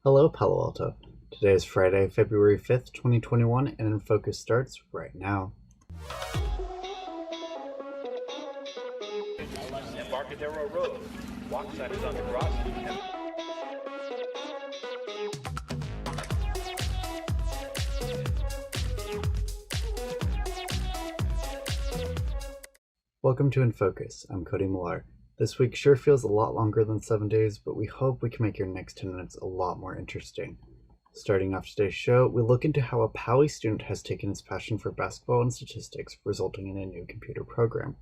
Hello, Palo Alto. Today is Friday, February 5th, 2021, and InFocus starts right now. Embarcadero Road. Walk sign is on the crossing. Welcome to InFocus. I'm Cody Millar. This week sure feels a lot longer than 7 days, but we hope we can make your next 10 minutes a lot more interesting. Starting off today's show, we look into how a Pali student has taken his passion for basketball and statistics, resulting in a new computer program.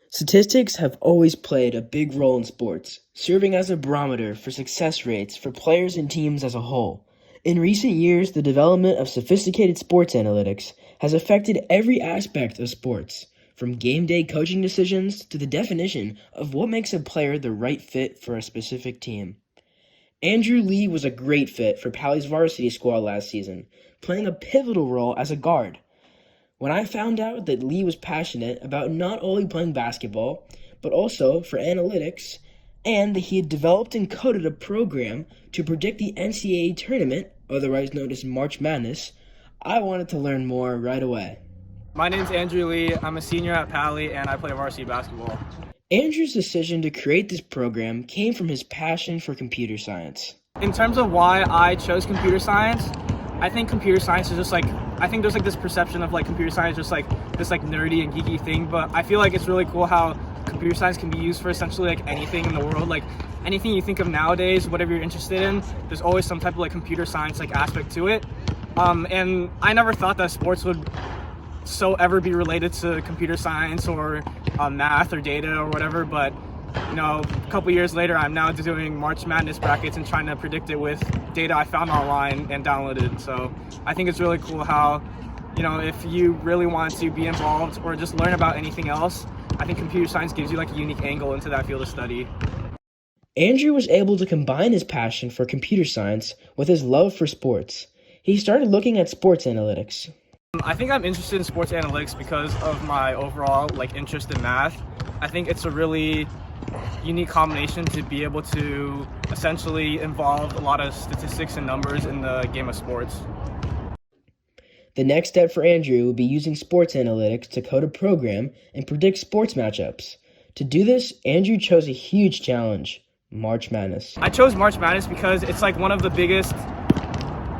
Statistics have always played a big role in sports, serving as a barometer for success rates for players and teams as a whole. In recent years, the development of sophisticated sports analytics has affected every aspect of sports, from game day coaching decisions to the definition of what makes a player the right fit for a specific team. Andrew Lee was a great fit for Pali's varsity squad last season, playing a pivotal role as a guard. When I found out that Lee was passionate about not only playing basketball, but also for analytics, and that he had developed and coded a program to predict the NCAA tournament, otherwise known as March Madness, I wanted to learn more right away. My name's Andrew Lee. I'm a senior at Pali, and I play varsity basketball. Andrew's decision to create this program came from his passion for computer science. In terms of why I chose computer science, I think computer science is just I think there's this perception of computer science just this nerdy and geeky thing, but I feel like it's really cool how computer science can be used for essentially anything in the world. Anything you think of nowadays, whatever you're interested in, there's always some type of computer science aspect to it. And I never thought that sports would ever be related to computer science or math or data or whatever, but a couple years later I'm now doing March Madness brackets and trying to predict it with data I found online and downloaded. So I think it's really cool how if you really want to be involved or just learn about anything else, I think computer science gives you a unique angle into that field of study. Andrew was able to combine his passion for computer science with his love for sports. He started looking at sports analytics. I think I'm interested in sports analytics because of my overall interest in math. I think it's a really unique combination to be able to essentially involve a lot of statistics and numbers in the game of sports. The next step for Andrew would be using sports analytics to code a program and predict sports matchups. To do this, Andrew chose a huge challenge, March Madness. I chose March Madness because it's one of the biggest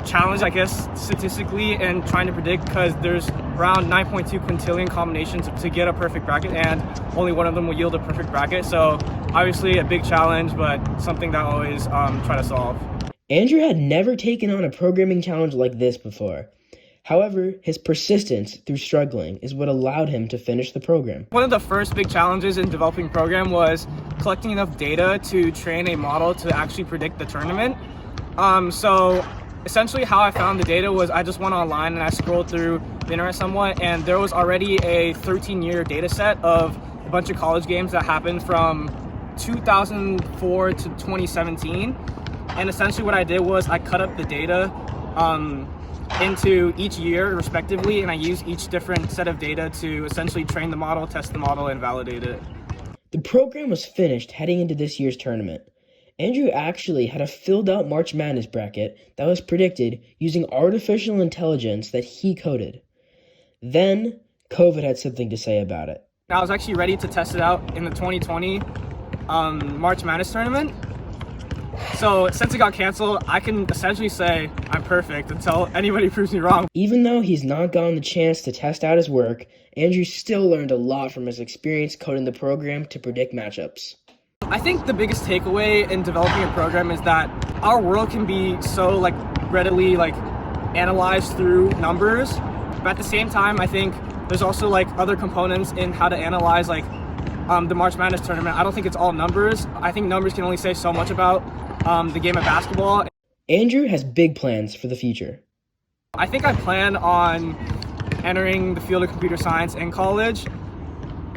challenge, I guess, statistically and trying to predict, because there's around 9.2 quintillion combinations to get a perfect bracket, and only one of them will yield a perfect bracket. So obviously a big challenge, but something that I always try to solve. Andrew had never taken on a programming challenge like this before. However, his persistence through struggling is what allowed him to finish the program. One of the first big challenges in developing a program was collecting enough data to train a model to actually predict the tournament. So essentially how I found the data was I just went online and I scrolled through the internet somewhat, and there was already a 13-year data set of a bunch of college games that happened from 2004 to 2017. And essentially what I did was I cut up the data into each year respectively, and I used each different set of data to essentially train the model, test the model, and validate it. The program was finished heading into this year's tournament. Andrew actually had a filled-out March Madness bracket that was predicted using artificial intelligence that he coded. Then, COVID had something to say about it. I was actually ready to test it out in the 2020 March Madness tournament. So since it got canceled, I can essentially say I'm perfect until anybody proves me wrong. Even though he's not gotten the chance to test out his work, Andrew still learned a lot from his experience coding the program to predict matchups. I think the biggest takeaway in developing a program is that our world can be so readily analyzed through numbers, but at the same time I think there's also other components in how to analyze the March Madness tournament. I don't think it's all numbers. I think numbers can only say so much about the game of basketball. Andrew has big plans for the future. I think I plan on entering the field of computer science in college.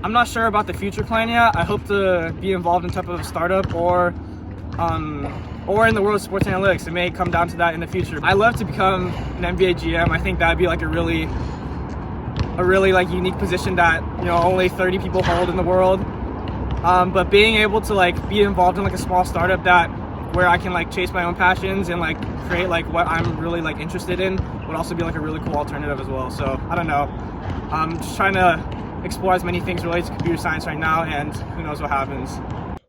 I'm not sure about the future plan yet. I hope to be involved in type of a startup or in the world of sports analytics. It may come down to that in the future. I love to become an NBA GM. I think that'd be a really unique position that only 30 people hold in the world. But being able to be involved in a small startup that where I can like chase my own passions and like create like what I'm really like interested in would also be like a really cool alternative as well. So I don't know. I'm just trying to explore as many things related to computer science right now, and who knows what happens.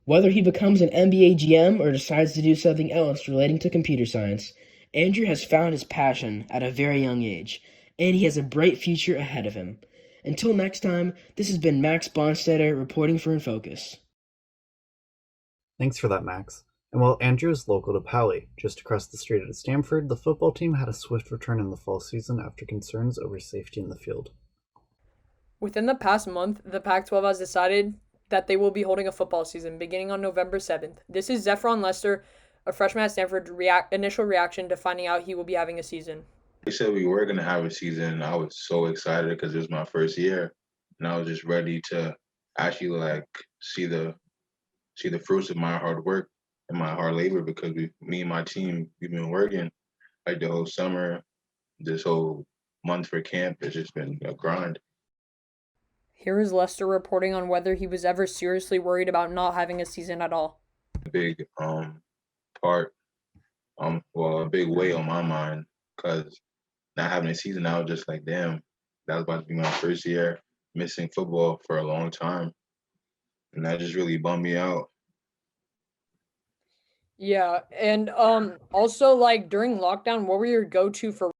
Whether he becomes an NBA GM or decides to do something else relating to computer science, Andrew has found his passion at a very young age, and he has a bright future ahead of him. Until next time, this has been Max Bonstetter reporting for InFocus. Thanks for that, Max. And while Andrew is local to Poway, just across the street at Stanford, the football team had a swift return in the fall season after concerns over safety in the field. Within the past month, the Pac-12 has decided that they will be holding a football season beginning on November 7th. This is Zephron Lester, a freshman at Stanford, initial reaction to finding out he will be having a season. They said we were going to have a season. I was so excited because it was my first year, and I was just ready to actually like see the fruits of my hard work and my hard labor, because me and my team, we've been working like the whole summer, this whole month for camp. It's just been a grind. Here is Lester reporting on whether he was ever seriously worried about not having a season at all. A big part, a big weight on my mind, because not having a season, I was just like, damn, that was about to be my first year missing football for a long time, and that just really bummed me out. Yeah, and also like during lockdown, what were your go-to for?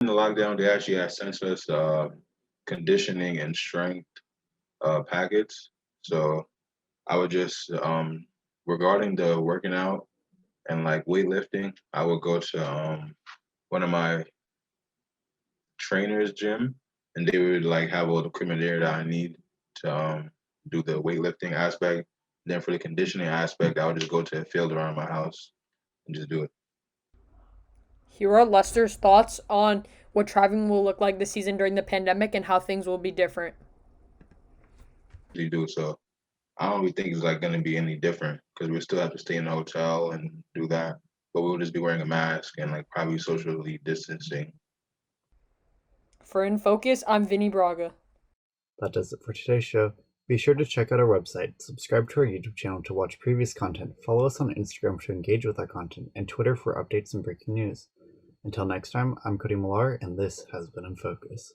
In the lockdown, they actually had sent us conditioning and strength packets. So I would just, regarding the working out and like weightlifting, I would go to one of my trainers' gym, and they would like have all the equipment there that I need to do the weightlifting aspect. Then for the conditioning aspect, I would just go to a field around my house and just do it. Here are Lester's thoughts on what traveling will look like this season during the pandemic and how things will be different. You do so. I don't really think it's like going to be any different, because we still have to stay in the hotel and do that, but we'll just be wearing a mask and like probably socially distancing. For InFocus, I'm Vinny Braga. That does it for today's show. Be sure to check out our website, subscribe to our YouTube channel to watch previous content, follow us on Instagram to engage with our content, and Twitter for updates and breaking news. Until next time, I'm Cody Millar, and this has been InFocus.